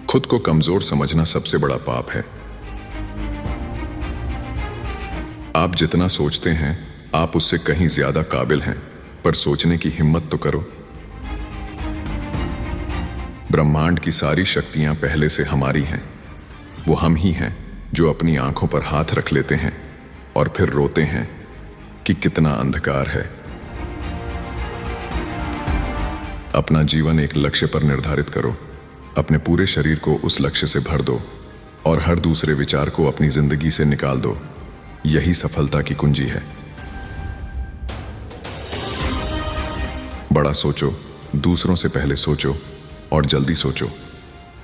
खुद को कमजोर समझना सबसे बड़ा पाप है। आप जितना सोचते हैं आप उससे कहीं ज्यादा काबिल हैं, पर सोचने की हिम्मत तो करो। ब्रह्मांड की सारी शक्तियां पहले से हमारी हैं। वो हम ही हैं जो अपनी आंखों पर हाथ रख लेते हैं और फिर रोते हैं कि कितना अंधकार है। अपना जीवन एक लक्ष्य पर निर्धारित करो, अपने पूरे शरीर को उस लक्ष्य से भर दो और हर दूसरे विचार को अपनी जिंदगी से निकाल दो। यही सफलता की कुंजी है। बड़ा सोचो, दूसरों से पहले सोचो और जल्दी सोचो,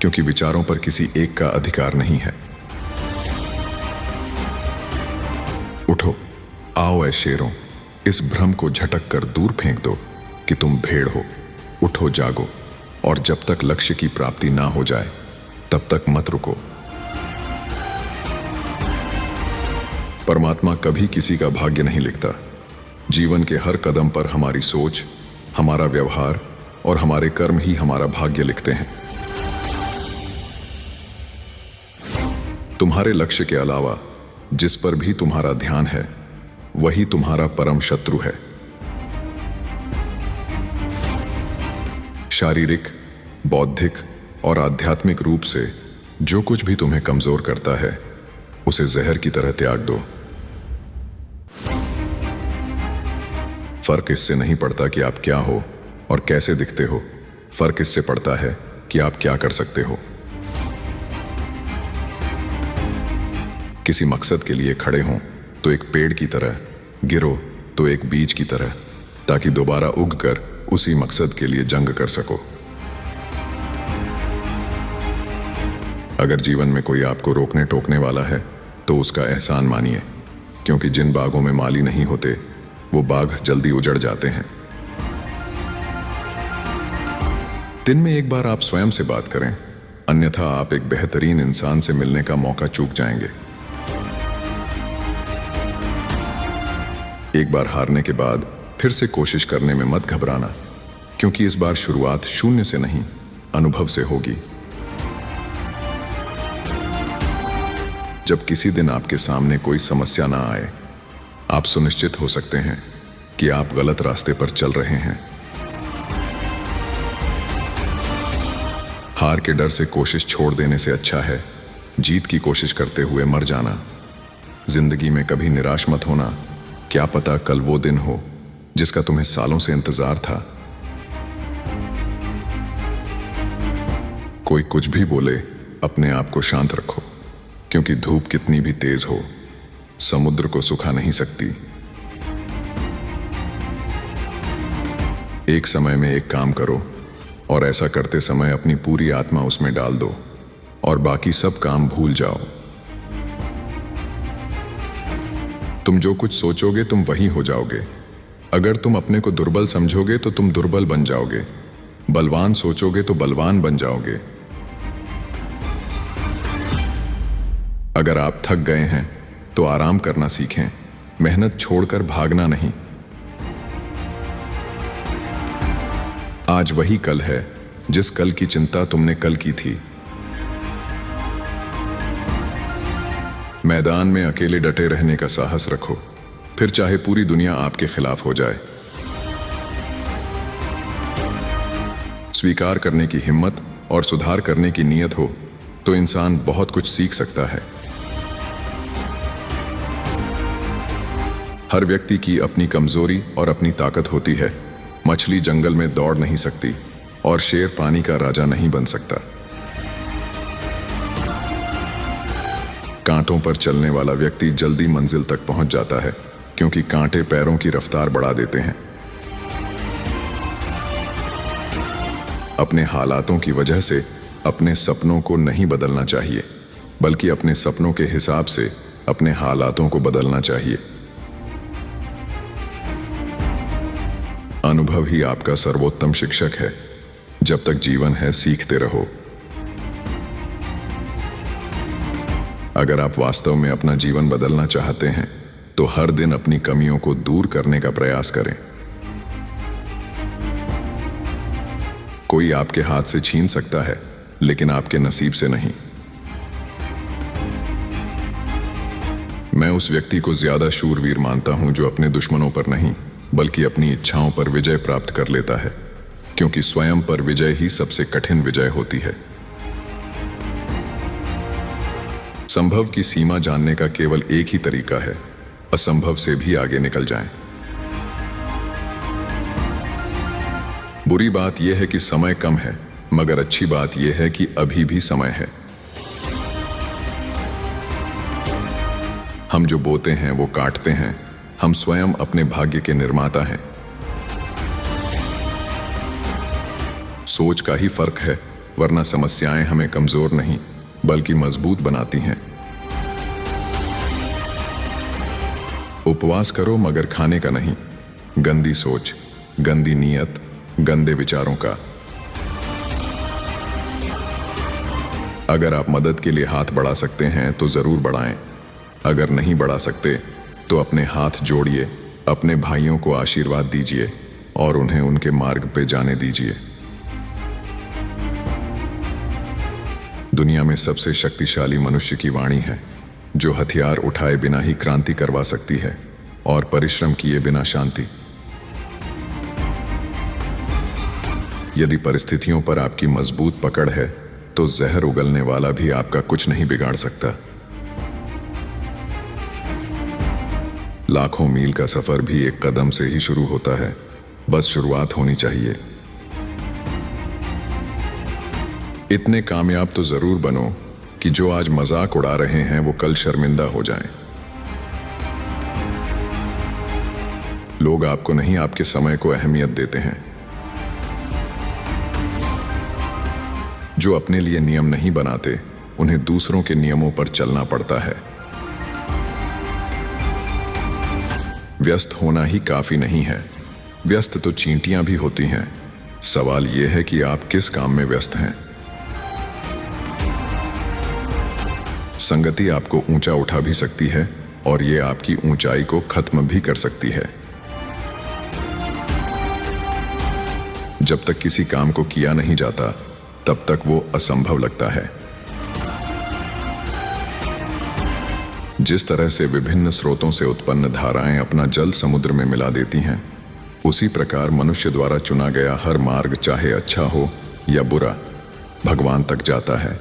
क्योंकि विचारों पर किसी एक का अधिकार नहीं है। उठो, आओ ऐ शेरों, इस भ्रम को झटक कर दूर फेंक दो कि तुम भेड़ हो। उठो, जागो, और जब तक लक्ष्य की प्राप्ति ना हो जाए तब तक मत रुको। परमात्मा कभी किसी का भाग्य नहीं लिखता। जीवन के हर कदम पर हमारी सोच, हमारा व्यवहार और हमारे कर्म ही हमारा भाग्य लिखते हैं। तुम्हारे लक्ष्य के अलावा जिस पर भी तुम्हारा ध्यान है वही तुम्हारा परम शत्रु है। शारीरिक, बौद्धिक और आध्यात्मिक रूप से जो कुछ भी तुम्हें कमजोर करता है उसे जहर की तरह त्याग दो। फर्क इससे नहीं पड़ता कि आप क्या हो और कैसे दिखते हो, फर्क इससे पड़ता है कि आप क्या कर सकते हो। किसी मकसद के लिए खड़े हों तो एक पेड़ की तरह, गिरो तो एक बीज की तरह, ताकि दोबारा उगकर उसी मकसद के लिए जंग कर सको। अगर जीवन में कोई आपको रोकने टोकने वाला है तो उसका एहसान मानिए, क्योंकि जिन बागों में माली नहीं होते वो बाग जल्दी उजड़ जाते हैं। दिन में एक बार आप स्वयं से बात करें, अन्यथा आप एक बेहतरीन इंसान से मिलने का मौका चूक जाएंगे। एक बार हारने के बाद फिर से कोशिश करने में मत घबराना, क्योंकि इस बार शुरुआत शून्य से नहीं, अनुभव से होगी। जब किसी दिन आपके सामने कोई समस्या ना आए, आप सुनिश्चित हो सकते हैं कि आप गलत रास्ते पर चल रहे हैं। हार के डर से कोशिश छोड़ देने से अच्छा है जीत की कोशिश करते हुए मर जाना। जिंदगी में कभी निराश मत होना, क्या पता कल वो दिन हो जिसका तुम्हें सालों से इंतजार था। कोई कुछ भी बोले, अपने आप को शांत रखो, क्योंकि धूप कितनी भी तेज हो समुद्र को सुखा नहीं सकती। एक समय में एक काम करो और ऐसा करते समय अपनी पूरी आत्मा उसमें डाल दो और बाकी सब काम भूल जाओ। तुम जो कुछ सोचोगे तुम वही हो जाओगे। अगर तुम अपने को दुर्बल समझोगे तो तुम दुर्बल बन जाओगे। बलवान सोचोगे तो बलवान बन जाओगे। अगर आप थक गए हैं तो आराम करना सीखें, मेहनत छोड़कर भागना नहीं। आज वही कल है जिस कल की चिंता तुमने कल की थी। मैदान में अकेले डटे रहने का साहस रखो, फिर चाहे पूरी दुनिया आपके खिलाफ हो जाए। स्वीकार करने की हिम्मत और सुधार करने की नीयत हो तो इंसान बहुत कुछ सीख सकता है। हर व्यक्ति की अपनी कमजोरी और अपनी ताकत होती है। मछली जंगल में दौड़ नहीं सकती और शेर पानी का राजा नहीं बन सकता। कांटों पर चलने वाला व्यक्ति जल्दी मंजिल तक पहुंच जाता है, क्योंकि कांटे पैरों की रफ्तार बढ़ा देते हैं। अपने हालातों की वजह से अपने सपनों को नहीं बदलना चाहिए, बल्कि अपने सपनों के हिसाब से अपने हालातों को बदलना चाहिए। अनुभव ही आपका सर्वोत्तम शिक्षक है। जब तक जीवन है सीखते रहो। अगर आप वास्तव में अपना जीवन बदलना चाहते हैं तो हर दिन अपनी कमियों को दूर करने का प्रयास करें। कोई आपके हाथ से छीन सकता है, लेकिन आपके नसीब से नहीं। मैं उस व्यक्ति को ज्यादा शूरवीर मानता हूं जो अपने दुश्मनों पर नहीं बल्कि अपनी इच्छाओं पर विजय प्राप्त कर लेता है, क्योंकि स्वयं पर विजय ही सबसे कठिन विजय होती है। संभव की सीमा जानने का केवल एक ही तरीका है, असंभव से भी आगे निकल जाएं। बुरी बात यह है कि समय कम है, मगर अच्छी बात यह है कि अभी भी समय है। हम जो बोते हैं वो काटते हैं। हम स्वयं अपने भाग्य के निर्माता हैं। सोच का ही फर्क है, वरना समस्याएं हमें कमजोर नहीं बल्कि मजबूत बनाती हैं। उपवास करो मगर खाने का नहीं, गंदी सोच, गंदी नीयत, गंदे विचारों का। अगर आप मदद के लिए हाथ बढ़ा सकते हैं तो जरूर बढ़ाएं। अगर नहीं बढ़ा सकते तो अपने हाथ जोड़िए, अपने भाइयों को आशीर्वाद दीजिए और उन्हें उनके मार्ग पे जाने दीजिए। दुनिया में सबसे शक्तिशाली मनुष्य की वाणी है, जो हथियार उठाए बिना ही क्रांति करवा सकती है और परिश्रम किए बिना शांति। यदि परिस्थितियों पर आपकी मजबूत पकड़ है तो जहर उगलने वाला भी आपका कुछ नहीं बिगाड़ सकता। लाखों मील का सफर भी एक कदम से ही शुरू होता है, बस शुरुआत होनी चाहिए। इतने कामयाब तो जरूर बनो कि जो आज मजाक उड़ा रहे हैं वो कल शर्मिंदा हो जाएं। लोग आपको नहीं, आपके समय को अहमियत देते हैं। जो अपने लिए नियम नहीं बनाते, उन्हें दूसरों के नियमों पर चलना पड़ता है। व्यस्त होना ही काफी नहीं है, व्यस्त तो चींटियां भी होती हैं। सवाल यह है कि आप किस काम में व्यस्त हैं। संगति आपको ऊंचा उठा भी सकती है और ये आपकी ऊंचाई को खत्म भी कर सकती है। जब तक किसी काम को किया नहीं जाता तब तक वो असंभव लगता है। जिस तरह से विभिन्न स्रोतों से उत्पन्न धाराएं अपना जल समुद्र में मिला देती हैं, उसी प्रकार मनुष्य द्वारा चुना गया हर मार्ग, चाहे अच्छा हो या बुरा, भगवान तक जाता है।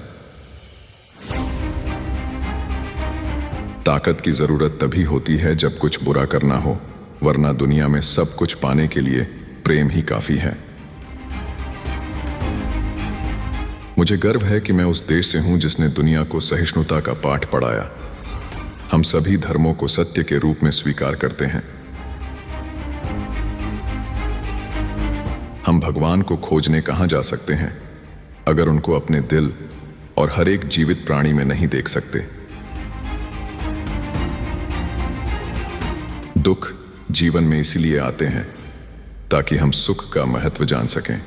ताकत की जरूरत तभी होती है जब कुछ बुरा करना हो, वरना दुनिया में सब कुछ पाने के लिए प्रेम ही काफी है। मुझे गर्व है कि मैं उस देश से हूं जिसने दुनिया को सहिष्णुता का पाठ पढ़ाया। हम सभी धर्मों को सत्य के रूप में स्वीकार करते हैं। हम भगवान को खोजने कहां जा सकते हैं अगर उनको अपने दिल और हर एक जीवित प्राणी में नहीं देख सकते। दुख जीवन में इसीलिए आते हैं ताकि हम सुख का महत्व जान सकें।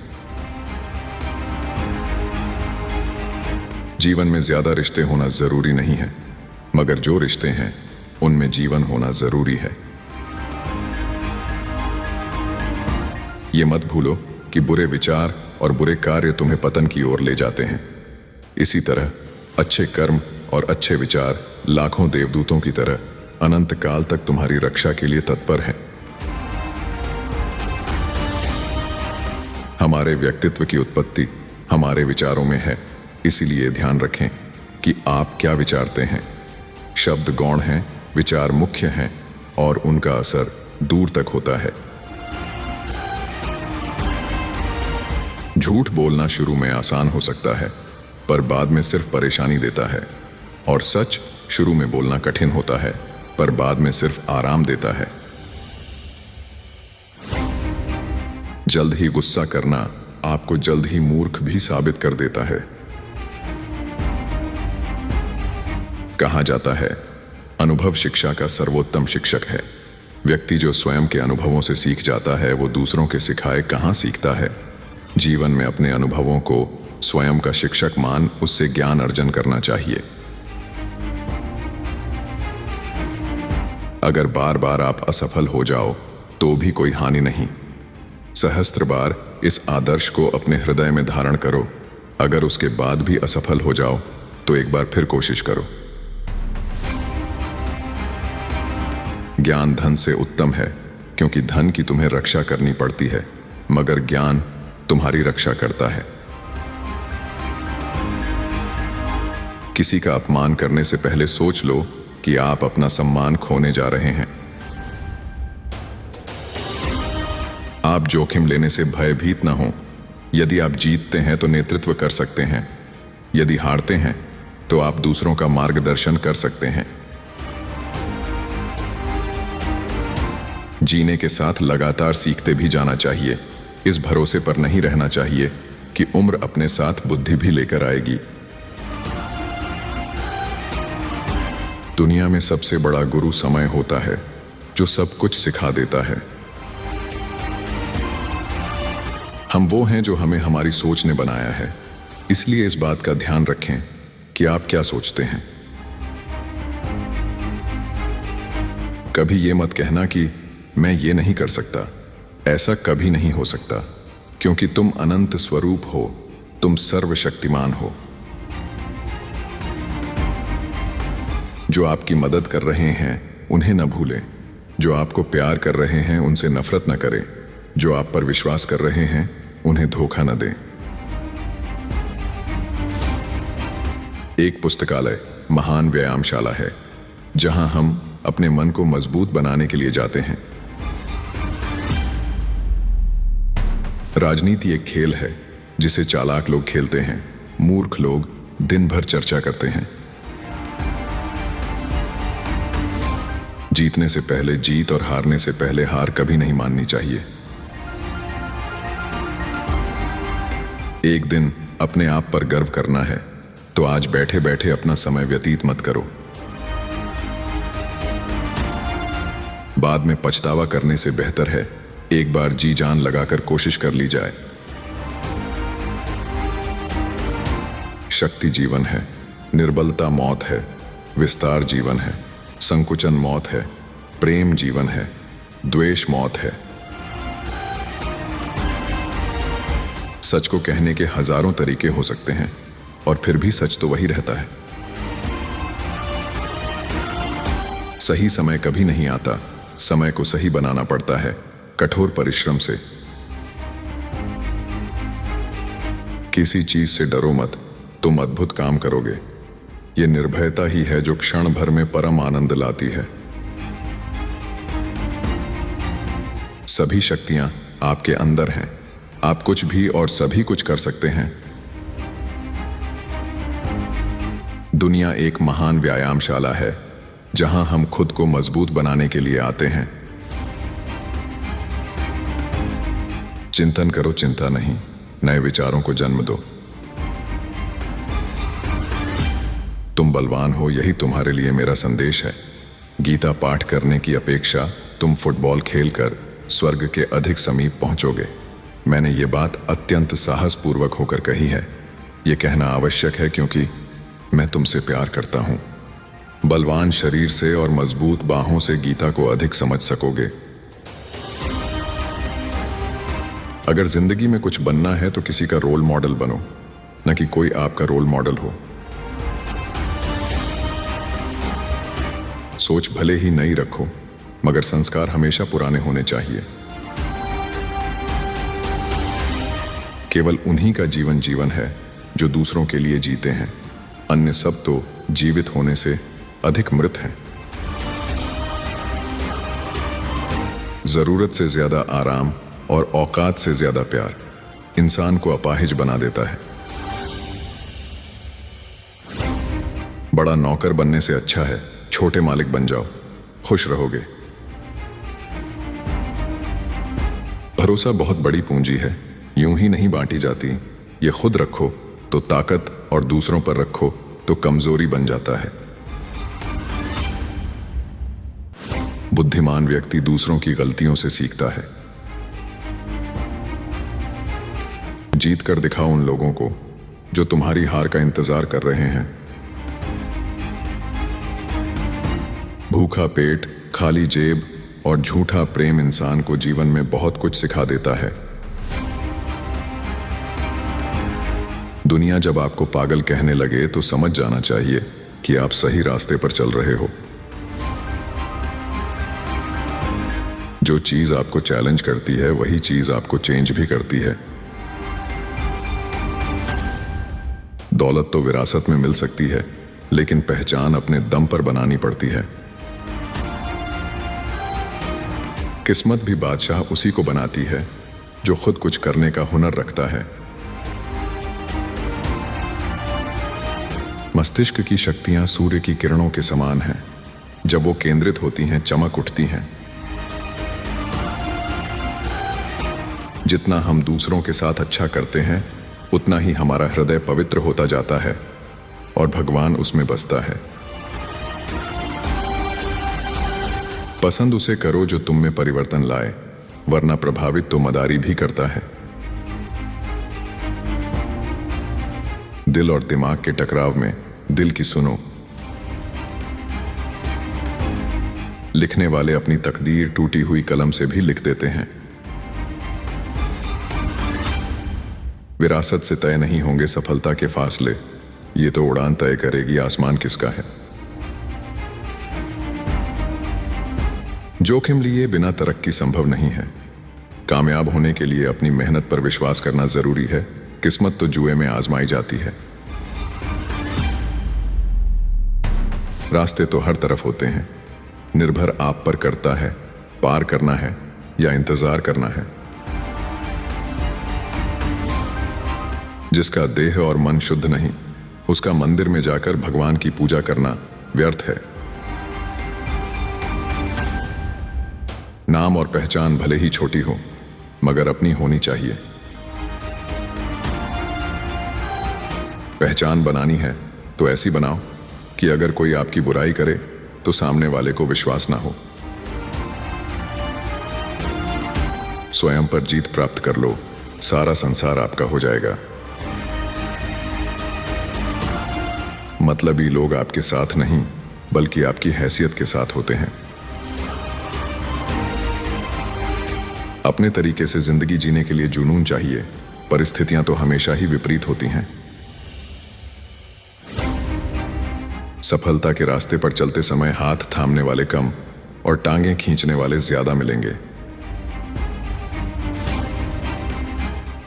जीवन में ज्यादा रिश्ते होना जरूरी नहीं है, मगर जो रिश्ते हैं उनमें जीवन होना जरूरी है। ये मत भूलो कि बुरे विचार और बुरे कार्य तुम्हें पतन की ओर ले जाते हैं। इसी तरह अच्छे कर्म और अच्छे विचार लाखों देवदूतों की तरह अनंत काल तक तुम्हारी रक्षा के लिए तत्पर हैं। हमारे व्यक्तित्व की उत्पत्ति हमारे विचारों में है, इसीलिए ध्यान रखें कि आप क्या विचारते हैं। शब्द गौण हैं, विचार मुख्य हैं और उनका असर दूर तक होता है। झूठ बोलना शुरू में आसान हो सकता है, पर बाद में सिर्फ परेशानी देता है, और सच शुरू में बोलना कठिन होता है, पर बाद में सिर्फ आराम देता है। जल्द ही गुस्सा करना आपको जल्द ही मूर्ख भी साबित कर देता है। कहा जाता है, अनुभव शिक्षा का सर्वोत्तम शिक्षक है। व्यक्ति जो स्वयं के अनुभवों से सीख जाता है वो दूसरों के सिखाए कहां सीखता है। जीवन में अपने अनुभवों को स्वयं का शिक्षक मान उससे ज्ञान अर्जन करना चाहिए। अगर बार बार आप असफल हो जाओ तो भी कोई हानि नहीं। सहस्त्र बार इस आदर्श को अपने हृदय में धारण करो, अगर उसके बाद भी असफल हो जाओ तो एक बार फिर कोशिश करो। ज्ञान धन से उत्तम है, क्योंकि धन की तुम्हें रक्षा करनी पड़ती है, मगर ज्ञान तुम्हारी रक्षा करता है। किसी का अपमान करने से पहले सोच लो कि आप अपना सम्मान खोने जा रहे हैं। आप जोखिम लेने से भयभीत ना हो। यदि आप जीतते हैं तो नेतृत्व कर सकते हैं, यदि हारते हैं तो आप दूसरों का मार्गदर्शन कर सकते हैं। जीने के साथ लगातार सीखते भी जाना चाहिए। इस भरोसे पर नहीं रहना चाहिए कि उम्र अपने साथ बुद्धि भी लेकर आएगी। दुनिया में सबसे बड़ा गुरु समय होता है, जो सब कुछ सिखा देता है। हम वो हैं जो हमें हमारी सोच ने बनाया है, इसलिए इस बात का ध्यान रखें कि आप क्या सोचते हैं। कभी ये मत कहना कि मैं ये नहीं कर सकता। ऐसा कभी नहीं हो सकता, क्योंकि तुम अनंत स्वरूप हो, तुम सर्वशक्तिमान हो। जो आपकी मदद कर रहे हैं उन्हें न भूलें, जो आपको प्यार कर रहे हैं उनसे नफरत न करें, जो आप पर विश्वास कर रहे हैं उन्हें धोखा न दें। एक पुस्तकालय महान व्यायामशाला है, जहां हम अपने मन को मजबूत बनाने के लिए जाते हैं। राजनीति एक खेल है जिसे चालाक लोग खेलते हैं, मूर्ख लोग दिन भर चर्चा करते हैं। जीतने से पहले जीत और हारने से पहले हार कभी नहीं माननी चाहिए। एक दिन अपने आप पर गर्व करना है तो आज बैठे बैठे अपना समय व्यतीत मत करो। बाद में पछतावा करने से बेहतर है एक बार जी जान लगाकर कोशिश कर ली जाए। शक्ति जीवन है, निर्बलता मौत है, विस्तार जीवन है, संकुचन मौत है, प्रेम जीवन है, द्वेष मौत है। सच को कहने के हजारों तरीके हो सकते हैं और फिर भी सच तो वही रहता है। सही समय कभी नहीं आता, समय को सही बनाना पड़ता है कठोर परिश्रम से। किसी चीज से डरो मत, तुम अद्भुत काम करोगे। ये निर्भयता ही है जो क्षण भर में परम आनंद लाती है। सभी शक्तियां आपके अंदर हैं, आप कुछ भी और सभी कुछ कर सकते हैं। दुनिया एक महान व्यायामशाला है, जहां हम खुद को मजबूत बनाने के लिए आते हैं। चिंतन करो, चिंता नहीं, नए विचारों को जन्म दो। तुम बलवान हो, यही तुम्हारे लिए मेरा संदेश है। गीता पाठ करने की अपेक्षा तुम फुटबॉल खेलकर स्वर्ग के अधिक समीप पहुंचोगे। मैंने ये बात अत्यंत साहसपूर्वक होकर कही है। ये कहना आवश्यक है क्योंकि मैं तुमसे प्यार करता हूं। बलवान शरीर से और मजबूत बाहों से गीता को अधिक समझ सकोगे। अगर जिंदगी में कुछ बनना है तो किसी का रोल मॉडल बनो, न कि कोई आपका रोल मॉडल हो। सोच भले ही नई रखो, मगर संस्कार हमेशा पुराने होने चाहिए। केवल उन्हीं का जीवन जीवन है जो दूसरों के लिए जीते हैं, अन्य सब तो जीवित होने से अधिक मृत हैं। जरूरत से ज्यादा आराम और औकात से ज्यादा प्यार इंसान को अपाहिज बना देता है। बड़ा नौकर बनने से अच्छा है छोटे मालिक बन जाओ, खुश रहोगे। भरोसा बहुत बड़ी पूंजी है, यूं ही नहीं बांटी जाती। ये खुद रखो तो ताकत और दूसरों पर रखो तो कमजोरी बन जाता है। बुद्धिमान व्यक्ति दूसरों की गलतियों से सीखता है। जीत कर दिखाओ उन लोगों को जो तुम्हारी हार का इंतजार कर रहे हैं। भूखा पेट, खाली जेब और झूठा प्रेम इंसान को जीवन में बहुत कुछ सिखा देता है। दुनिया जब आपको पागल कहने लगे तो समझ जाना चाहिए कि आप सही रास्ते पर चल रहे हो। जो चीज आपको चैलेंज करती है वही चीज आपको चेंज भी करती है। दौलत तो विरासत में मिल सकती है, लेकिन पहचान अपने दम पर बनानी पड़ती है। किस्मत भी बादशाह उसी को बनाती है जो खुद कुछ करने का हुनर रखता है। मस्तिष्क की शक्तियां सूर्य की किरणों के समान हैं। जब वो केंद्रित होती हैं, चमक उठती हैं। जितना हम दूसरों के साथ अच्छा करते हैं, उतना ही हमारा हृदय पवित्र होता जाता है और भगवान उसमें बसता है। पसंद उसे करो जो तुम में परिवर्तन लाए, वरना प्रभावित तो मदारी भी करता है। दिल और दिमाग के टकराव में दिल की सुनो। लिखने वाले अपनी तकदीर टूटी हुई कलम से भी लिख देते हैं। विरासत से तय नहीं होंगे सफलता के फासले, ये तो उड़ान तय करेगी आसमान किसका है। जोखिम लिए बिना तरक्की संभव नहीं है। कामयाब होने के लिए अपनी मेहनत पर विश्वास करना जरूरी है। किस्मत तो जुए में आजमाई जाती है। रास्ते तो हर तरफ होते हैं, निर्भर आप पर करता है पार करना है या इंतजार करना है। जिसका देह और मन शुद्ध नहीं, उसका मंदिर में जाकर भगवान की पूजा करना व्यर्थ है। नाम और पहचान भले ही छोटी हो, मगर अपनी होनी चाहिए। पहचान बनानी है तो ऐसी बनाओ कि अगर कोई आपकी बुराई करे तो सामने वाले को विश्वास ना हो। स्वयं पर जीत प्राप्त कर लो, सारा संसार आपका हो जाएगा। मतलबी लोग आपके साथ नहीं, बल्कि आपकी हैसियत के साथ होते हैं। अपने तरीके से जिंदगी जीने के लिए जुनून चाहिए। परिस्थितियां तो हमेशा ही विपरीत होती हैं। सफलता के रास्ते पर चलते समय हाथ थामने वाले कम और टांगें खींचने वाले ज्यादा मिलेंगे।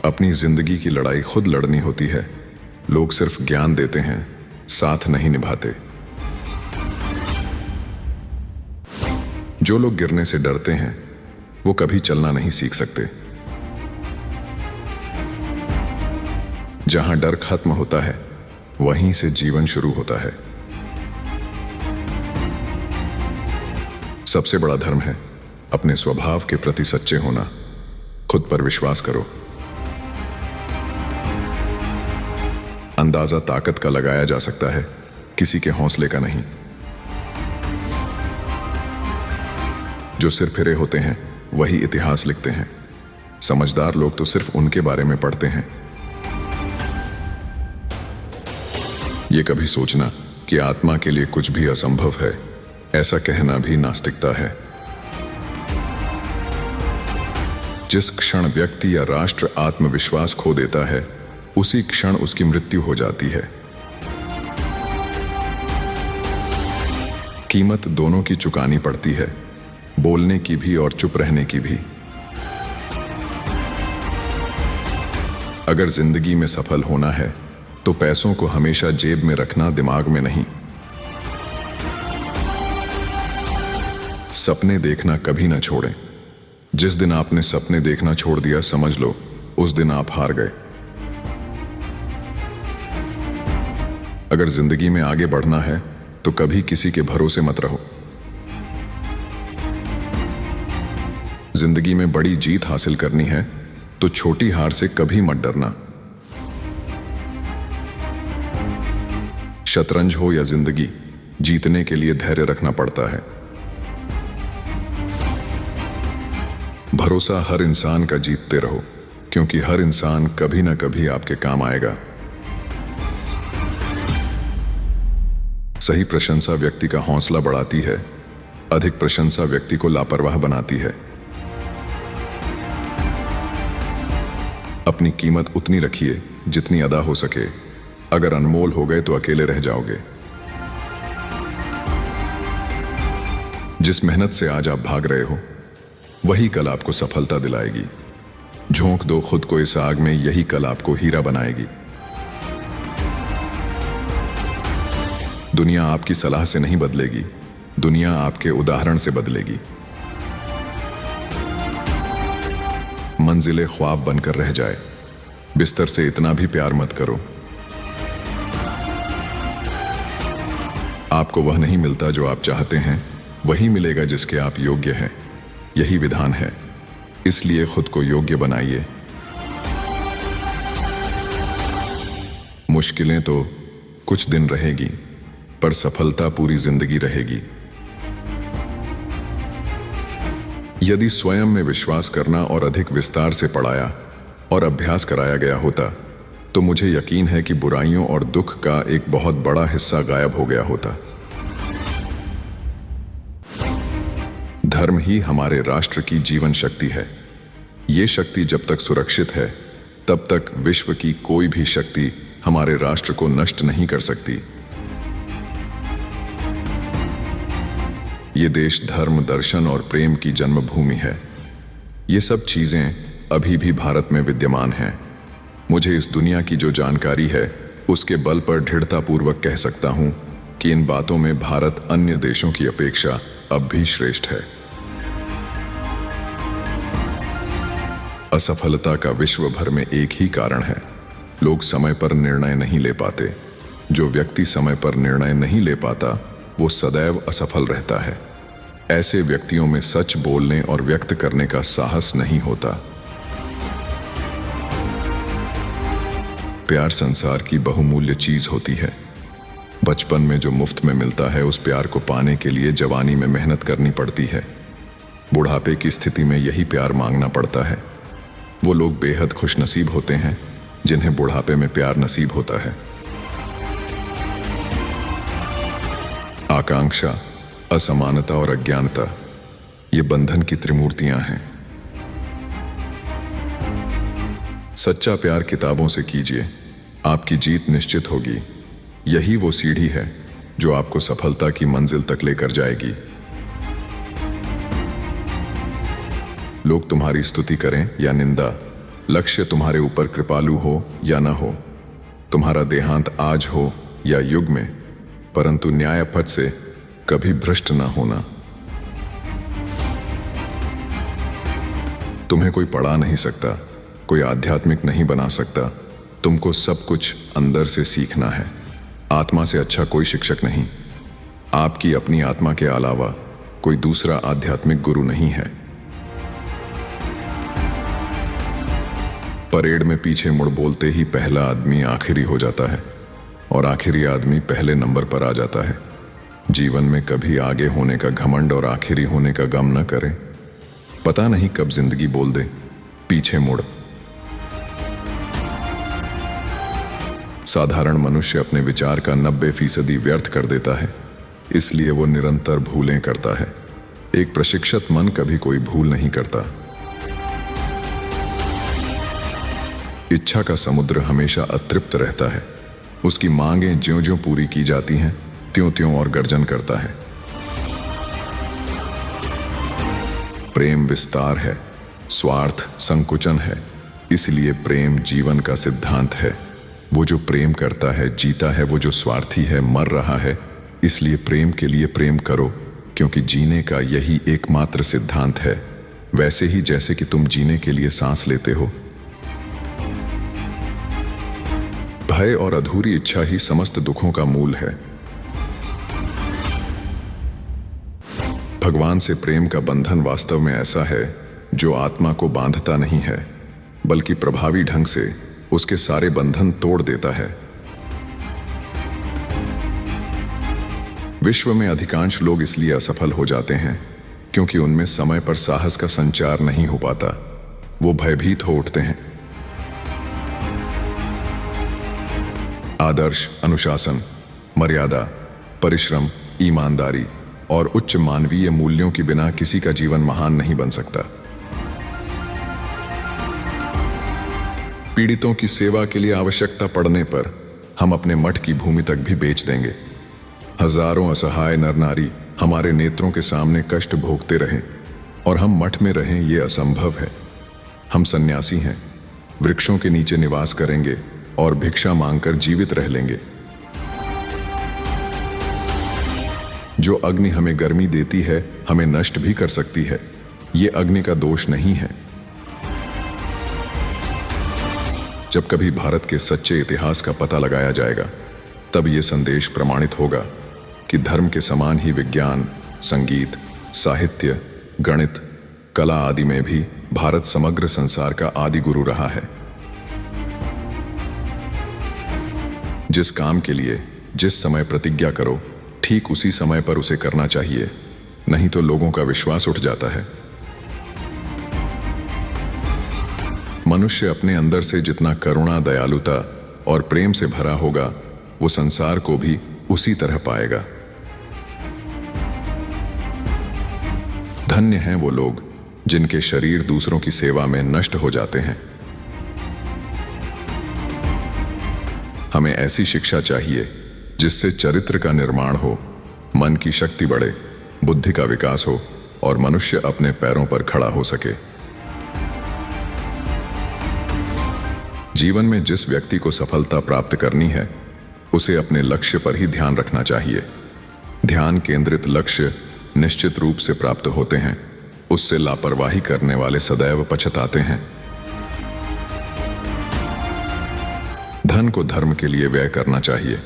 अपनी जिंदगी की लड़ाई खुद लड़नी होती है। लोग सिर्फ ज्ञान देते हैं, साथ नहीं निभाते। जो लोग गिरने से डरते हैं, वो कभी चलना नहीं सीख सकते। जहां डर खत्म होता है, वहीं से जीवन शुरू होता है। सबसे बड़ा धर्म है अपने स्वभाव के प्रति सच्चे होना। खुद पर विश्वास करो। अंदाजा ताकत का लगाया जा सकता है, किसी के हौसले का नहीं। जो सिर फिरे होते हैं वही इतिहास लिखते हैं। समझदार लोग तो सिर्फ उनके बारे में पढ़ते हैं। ये कभी सोचना कि आत्मा के लिए कुछ भी असंभव है, ऐसा कहना भी नास्तिकता है। जिस क्षण व्यक्ति या राष्ट्र आत्मविश्वास खो देता है, उसी क्षण उसकी मृत्यु हो जाती है। कीमत दोनों की चुकानी पड़ती है, बोलने की भी और चुप रहने की भी। अगर जिंदगी में सफल होना है तो पैसों को हमेशा जेब में रखना, दिमाग में नहीं। सपने देखना कभी ना छोड़ें। जिस दिन आपने सपने देखना छोड़ दिया, समझ लो उस दिन आप हार गए। अगर जिंदगी में आगे बढ़ना है तो कभी किसी के भरोसे मत रहो। जिंदगी में बड़ी जीत हासिल करनी है तो छोटी हार से कभी मत डरना। शतरंज हो या जिंदगी, जीतने के लिए धैर्य रखना पड़ता है। भरोसा हर इंसान का जीतते रहो, क्योंकि हर इंसान कभी ना कभी आपके काम आएगा। सही प्रशंसा व्यक्ति का हौसला बढ़ाती है, अधिक प्रशंसा व्यक्ति को लापरवाह बनाती है। अपनी कीमत उतनी रखिए जितनी अदा हो सके। अगर अनमोल हो गए तो अकेले रह जाओगे। जिस मेहनत से आज आप भाग रहे हो वही कल आपको सफलता दिलाएगी। झोंक दो खुद को इस आग में, यही कल आपको हीरा बनाएगी। दुनिया आपकी सलाह से नहीं बदलेगी, दुनिया आपके उदाहरण से बदलेगी। मंजिलें ख्वाब बनकर रह जाए, बिस्तर से इतना भी प्यार मत करो। आपको वह नहीं मिलता जो आप चाहते हैं, वही मिलेगा जिसके आप योग्य हैं। यही विधान है, इसलिए खुद को योग्य बनाइए। मुश्किलें तो कुछ दिन रहेगी, पर सफलता पूरी जिंदगी रहेगी। यदि स्वयं में विश्वास करना और अधिक विस्तार से पढ़ाया और अभ्यास कराया गया होता तो मुझे यकीन है कि बुराइयों और दुख का एक बहुत बड़ा हिस्सा गायब हो गया होता। धर्म ही हमारे राष्ट्र की जीवन शक्ति है। ये शक्ति जब तक सुरक्षित है तब तक विश्व की कोई भी शक्ति हमारे राष्ट्र को नष्ट नहीं कर सकती। ये देश धर्म, दर्शन और प्रेम की जन्मभूमि है। ये सब चीजें अभी भी भारत में विद्यमान हैं। मुझे इस दुनिया की जो जानकारी है उसके बल पर दृढ़तापूर्वक कह सकता हूं कि इन बातों में भारत अन्य देशों की अपेक्षा अब भी श्रेष्ठ है। असफलता का विश्व भर में एक ही कारण है, लोग समय पर निर्णय नहीं ले पाते। जो व्यक्ति समय पर निर्णय नहीं ले पाता वो सदैव असफल रहता है। ऐसे व्यक्तियों में सच बोलने और व्यक्त करने का साहस नहीं होता। प्यार संसार की बहुमूल्य चीज होती है। बचपन में जो मुफ्त में मिलता है उस प्यार को पाने के लिए जवानी में मेहनत करनी पड़ती है। बुढ़ापे की स्थिति में यही प्यार मांगना पड़ता है। वो लोग बेहद खुशनसीब होते हैं जिन्हें बुढ़ापे में प्यार नसीब होता है। आकांक्षा, असमानता और अज्ञानता ये बंधन की त्रिमूर्तियां हैं। सच्चा प्यार किताबों से कीजिए, आपकी जीत निश्चित होगी। यही वो सीढ़ी है जो आपको सफलता की मंजिल तक लेकर जाएगी। लोग तुम्हारी स्तुति करें या निंदा, लक्ष्य तुम्हारे ऊपर कृपालु हो या न हो, तुम्हारा देहांत आज हो या युग में, परंतु न्याय पथ से कभी भ्रष्ट न होना। तुम्हें कोई पढ़ा नहीं सकता, कोई आध्यात्मिक नहीं बना सकता। तुमको सब कुछ अंदर से सीखना है। आत्मा से अच्छा कोई शिक्षक नहीं। आपकी अपनी आत्मा के अलावा कोई दूसरा आध्यात्मिक गुरु नहीं है। परेड में पीछे मुड़ बोलते ही पहला आदमी आखिरी हो जाता है और आखिरी आदमी पहले नंबर पर आ जाता है। जीवन में कभी आगे होने का घमंड और आखिरी होने का गम न करें। पता नहीं कब जिंदगी बोल दे पीछे मुड़। साधारण मनुष्य अपने विचार का 90% व्यर्थ कर देता है, इसलिए वो निरंतर भूलें करता है। एक प्रशिक्षित मन कभी कोई भूल नहीं करता। इच्छा का समुद्र हमेशा अतृप्त रहता है। उसकी मांगें ज्यों-ज्यों पूरी की जाती हैं त्यों-त्यों और गर्जन करता है। प्रेम विस्तार है, स्वार्थ संकुचन है, इसलिए प्रेम जीवन का सिद्धांत है। वो जो प्रेम करता है जीता है, वो जो स्वार्थी है मर रहा है। इसलिए प्रेम के लिए प्रेम करो, क्योंकि जीने का यही एकमात्र सिद्धांत है। वैसे ही जैसे कि तुम जीने के लिए सांस लेते हो। भय और अधूरी इच्छा ही समस्त दुखों का मूल है। भगवान से प्रेम का बंधन वास्तव में ऐसा है जो आत्मा को बांधता नहीं है, बल्कि प्रभावी ढंग से उसके सारे बंधन तोड़ देता है। विश्व में अधिकांश लोग इसलिए असफल हो जाते हैं क्योंकि उनमें समय पर साहस का संचार नहीं हो पाता। वो भयभीत हो उठते हैं। आदर्श, अनुशासन, मर्यादा, परिश्रम, ईमानदारी और उच्च मानवीय मूल्यों के बिना किसी का जीवन महान नहीं बन सकता। पीड़ितों की सेवा के लिए आवश्यकता पड़ने पर हम अपने मठ की भूमि तक भी बेच देंगे। हजारों असहाय नर नारी हमारे नेत्रों के सामने कष्ट भोगते रहें और हम मठ में रहें, ये असंभव है। हम सन्यासी हैं, वृक्षों के नीचे निवास करेंगे और भिक्षा मांगकर जीवित रह लेंगे। जो अग्नि हमें गर्मी देती है हमें नष्ट भी कर सकती है, ये अग्नि का दोष नहीं है। जब कभी भारत के सच्चे इतिहास का पता लगाया जाएगा तब ये संदेश प्रमाणित होगा कि धर्म के समान ही विज्ञान, संगीत, साहित्य, गणित, कला आदि में भी भारत समग्र संसार का आदि गुरु रहा है। जिस काम के लिए जिस समय प्रतिज्ञा करो ठीक उसी समय पर उसे करना चाहिए, नहीं तो लोगों का विश्वास उठ जाता है। मनुष्य अपने अंदर से जितना करुणा, दयालुता और प्रेम से भरा होगा वो संसार को भी उसी तरह पाएगा। धन्य हैं वो लोग जिनके शरीर दूसरों की सेवा में नष्ट हो जाते हैं। हमें ऐसी शिक्षा चाहिए जिससे चरित्र का निर्माण हो, मन की शक्ति बढ़े, बुद्धि का विकास हो और मनुष्य अपने पैरों पर खड़ा हो सके। जीवन में जिस व्यक्ति को सफलता प्राप्त करनी है उसे अपने लक्ष्य पर ही ध्यान रखना चाहिए। ध्यान केंद्रित लक्ष्य निश्चित रूप से प्राप्त होते हैं, उससे लापरवाही करने वाले सदैव पछताते हैं। धन को धर्म के लिए व्यय करना चाहिए।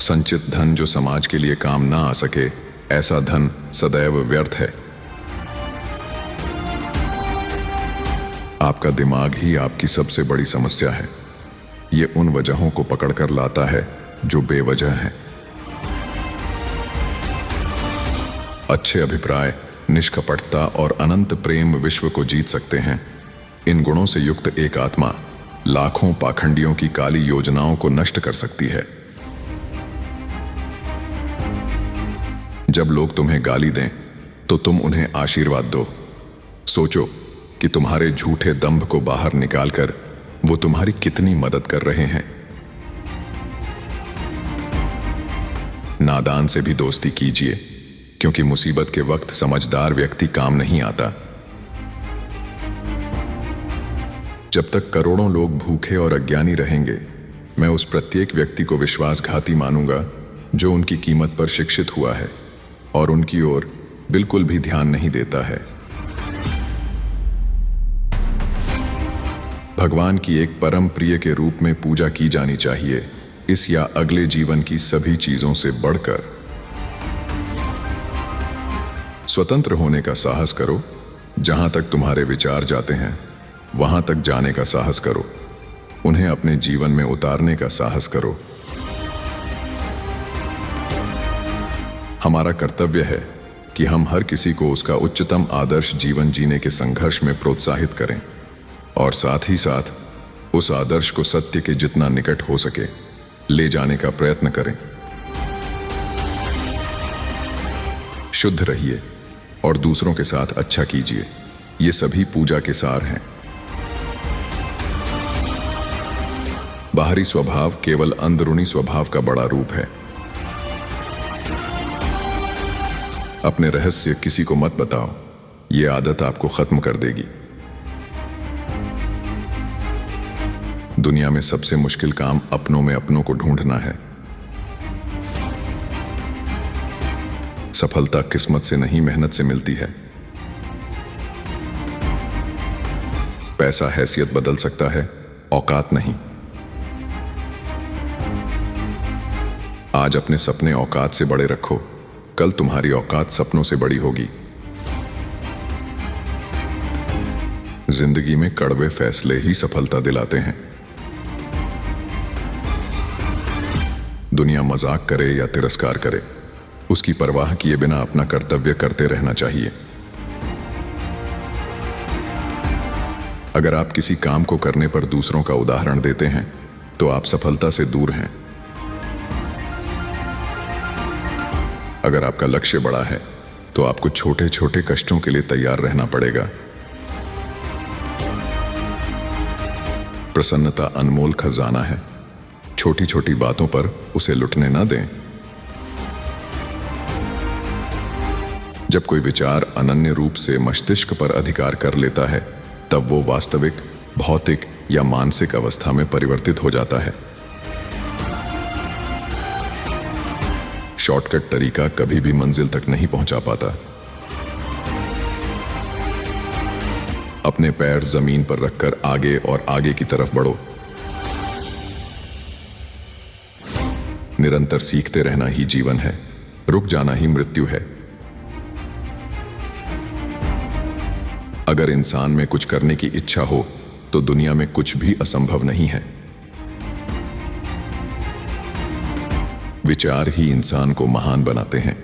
संचित धन जो समाज के लिए काम ना आ सके, ऐसा धन सदैव व्यर्थ है। आपका दिमाग ही आपकी सबसे बड़ी समस्या है। ये उन वजहों को पकड़कर लाता है जो बेवजह हैं। अच्छे अभिप्राय, निष्कपटता और अनंत प्रेम विश्व को जीत सकते हैं। इन गुणों से युक्त एक आत्मा लाखों पाखंडियों की काली योजनाओं को नष्ट कर सकती है। जब लोग तुम्हें गाली दें तो तुम उन्हें आशीर्वाद दो। सोचो कि तुम्हारे झूठे दंभ को बाहर निकालकर वो तुम्हारी कितनी मदद कर रहे हैं। नादान से भी दोस्ती कीजिए, क्योंकि मुसीबत के वक्त समझदार व्यक्ति काम नहीं आता। जब तक करोड़ों लोग भूखे और अज्ञानी रहेंगे, मैं उस प्रत्येक व्यक्ति को विश्वासघाती मानूंगा जो उनकी कीमत पर शिक्षित हुआ है और उनकी ओर बिल्कुल भी ध्यान नहीं देता है। भगवान की एक परम प्रिय के रूप में पूजा की जानी चाहिए, इस या अगले जीवन की सभी चीजों से बढ़कर। स्वतंत्र होने का साहस करो। जहां तक तुम्हारे विचार जाते हैं वहां तक जाने का साहस करो। उन्हें अपने जीवन में उतारने का साहस करो। हमारा कर्तव्य है कि हम हर किसी को उसका उच्चतम आदर्श जीवन जीने के संघर्ष में प्रोत्साहित करें और साथ ही साथ उस आदर्श को सत्य के जितना निकट हो सके ले जाने का प्रयत्न करें। शुद्ध रहिए और दूसरों के साथ अच्छा कीजिए। ये सभी पूजा के सार हैं। बाहरी स्वभाव केवल अंदरूनी स्वभाव का बड़ा रूप है। अपने रहस्य किसी को मत बताओ, ये आदत आपको खत्म कर देगी। दुनिया में सबसे मुश्किल काम अपनों में अपनों को ढूंढना है। सफलता किस्मत से नहीं, मेहनत से मिलती है। पैसा हैसियत बदल सकता है, औकात नहीं। आज अपने सपने औकात से बड़े रखो, कल तुम्हारी औकात सपनों से बड़ी होगी। जिंदगी में कड़वे फैसले ही सफलता दिलाते हैं। दुनिया मजाक करे या तिरस्कार करे, उसकी परवाह किए बिना अपना कर्तव्य करते रहना चाहिए। अगर आप किसी काम को करने पर दूसरों का उदाहरण देते हैं तो आप सफलता से दूर हैं। अगर आपका लक्ष्य बड़ा है तो आपको छोटे छोटे कष्टों के लिए तैयार रहना पड़ेगा। प्रसन्नता अनमोल खजाना है। छोटी छोटी बातों पर उसे लुटने न दें। जब कोई विचार अनन्य रूप से मस्तिष्क पर अधिकार कर लेता है, तब वो वास्तविक, भौतिक या मानसिक अवस्था में परिवर्तित हो जाता है। शॉर्टकट तरीका कभी भी मंजिल तक नहीं पहुंचा पाता। अपने पैर जमीन पर रखकर आगे और आगे की तरफ बढ़ो। निरंतर सीखते रहना ही जीवन है, रुक जाना ही मृत्यु है। अगर इंसान में कुछ करने की इच्छा हो तो दुनिया में कुछ भी असंभव नहीं है। विचार ही इंसान को महान बनाते हैं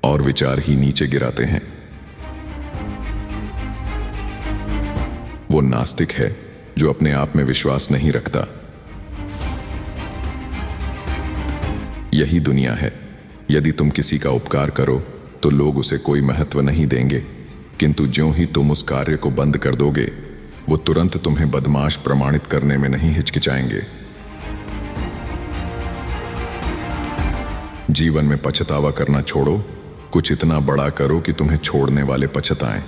और विचार ही नीचे गिराते हैं। वो नास्तिक है जो अपने आप में विश्वास नहीं रखता। यही दुनिया है। यदि तुम किसी का उपकार करो तो लोग उसे कोई महत्व नहीं देंगे, किंतु ज्यों ही तुम उस कार्य को बंद कर दोगे, वो तुरंत तुम्हें बदमाश प्रमाणित करने में नहीं हिचकिचाएंगे। जीवन में पछतावा करना छोड़ो, कुछ इतना बड़ा करो कि तुम्हें छोड़ने वाले पछताएं।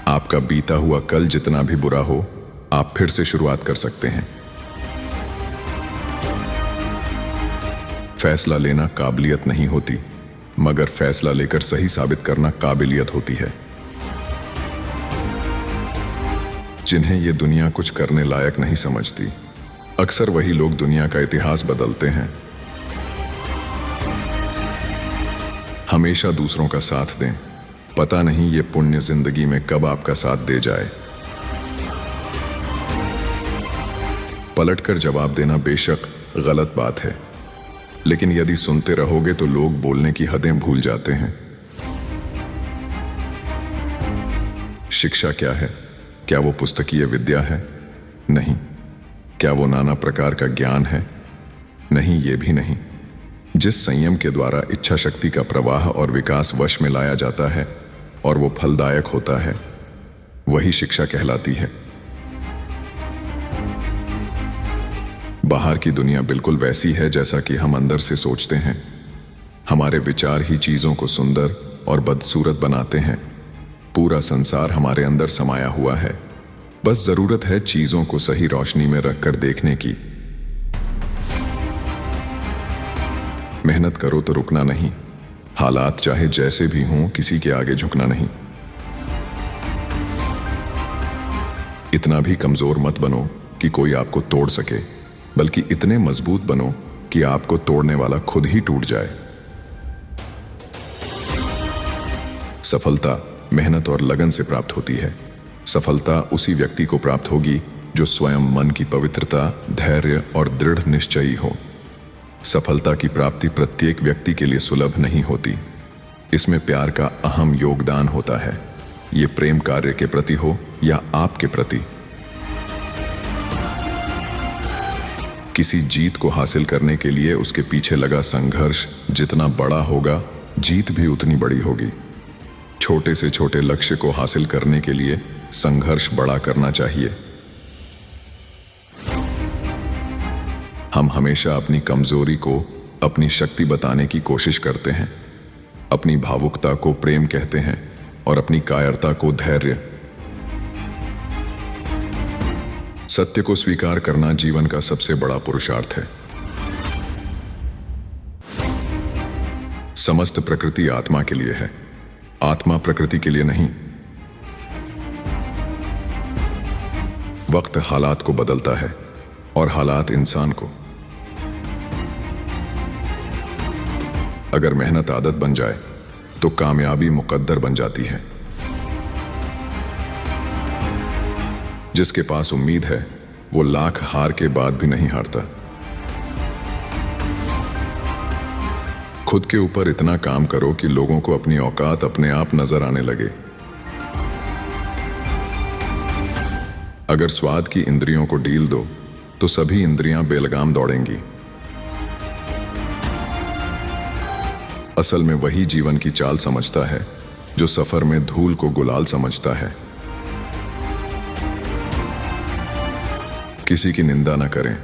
आपका बीता हुआ कल जितना भी बुरा हो, आप फिर से शुरुआत कर सकते हैं। फैसला लेना काबिलियत नहीं होती, मगर फैसला लेकर सही साबित करना काबिलियत होती है। जिन्हें ये दुनिया कुछ करने लायक नहीं समझती, अक्सर वही लोग दुनिया का इतिहास बदलते हैं। हमेशा दूसरों का साथ दें। पता नहीं ये पुण्य जिंदगी में कब आपका साथ दे जाए। पलटकर जवाब देना बेशक गलत बात है, लेकिन यदि सुनते रहोगे तो लोग बोलने की हदें भूल जाते हैं। शिक्षा क्या है? क्या वो पुस्तकीय विद्या है? नहीं। क्या वो नाना प्रकार का ज्ञान है? नहीं, ये भी नहीं। जिस संयम के द्वारा इच्छा शक्ति का प्रवाह और विकास वश में लाया जाता है और वो फलदायक होता है, वही शिक्षा कहलाती है। बाहर की दुनिया बिल्कुल वैसी है जैसा कि हम अंदर से सोचते हैं। हमारे विचार ही चीजों को सुंदर और बदसूरत बनाते हैं। पूरा संसार हमारे अंदर समाया हुआ है। बस जरूरत है चीजों को सही रोशनी में रखकर देखने की। मेहनत करो तो रुकना नहीं। हालात चाहे जैसे भी हों, किसी के आगे झुकना नहीं। इतना भी कमजोर मत बनो कि कोई आपको तोड़ सके, बल्कि इतने मजबूत बनो कि आपको तोड़ने वाला खुद ही टूट जाए। सफलता मेहनत और लगन से प्राप्त होती है। सफलता उसी व्यक्ति को प्राप्त होगी जो स्वयं मन की पवित्रता, धैर्य और दृढ़ निश्चयी हो। सफलता की प्राप्ति प्रत्येक व्यक्ति के लिए सुलभ नहीं होती। इसमें प्यार का अहम योगदान होता है। ये प्रेम कार्य के प्रति हो या आपके प्रति। किसी जीत को हासिल करने के लिए उसके पीछे लगा संघर्ष जितना बड़ा होगा, जीत भी उतनी बड़ी होगी। छोटे से छोटे लक्ष्य को हासिल करने के लिए संघर्ष बड़ा करना चाहिए। हम हमेशा अपनी कमजोरी को अपनी शक्ति बताने की कोशिश करते हैं। अपनी भावुकता को प्रेम कहते हैं और अपनी कायरता को धैर्य। सत्य को स्वीकार करना जीवन का सबसे बड़ा पुरुषार्थ है। समस्त प्रकृति आत्मा के लिए है, आत्मा प्रकृति के लिए नहीं। वक्त हालात को बदलता है और हालात इंसान को। अगर मेहनत आदत बन जाए तो कामयाबी मुकद्दर बन जाती है। जिसके पास उम्मीद है वो लाख हार के बाद भी नहीं हारता। खुद के ऊपर इतना काम करो कि लोगों को अपनी औकात अपने आप नजर आने लगे। अगर स्वाद की इंद्रियों को ढील दो तो सभी इंद्रियां बेलगाम दौड़ेंगी। असल में वही जीवन की चाल समझता है जो सफर में धूल को गुलाल समझता है। किसी की निंदा न करें।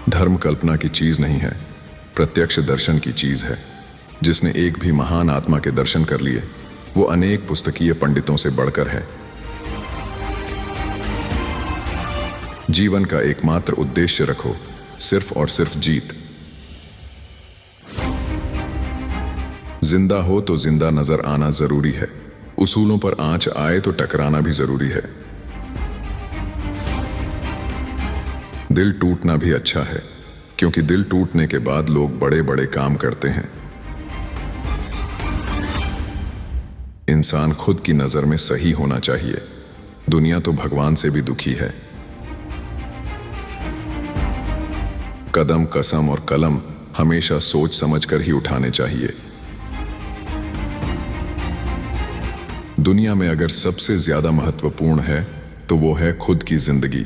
धर्म कल्पना की चीज नहीं है, प्रत्यक्ष दर्शन की चीज है। जिसने एक भी महान आत्मा के दर्शन कर लिए वो अनेक पुस्तकीय पंडितों से बढ़कर है। जीवन का एकमात्र उद्देश्य रखो, सिर्फ और सिर्फ जीत। जिंदा हो तो जिंदा नजर आना जरूरी है, उसूलों पर आंच आए तो टकराना भी जरूरी है। दिल टूटना भी अच्छा है, क्योंकि दिल टूटने के बाद लोग बड़े बड़े काम करते हैं। इंसान खुद की नजर में सही होना चाहिए, दुनिया तो भगवान से भी दुखी है। कदम, कसम और कलम हमेशा सोच समझकर ही उठाने चाहिए। दुनिया में अगर सबसे ज्यादा महत्वपूर्ण है तो वो है खुद की जिंदगी।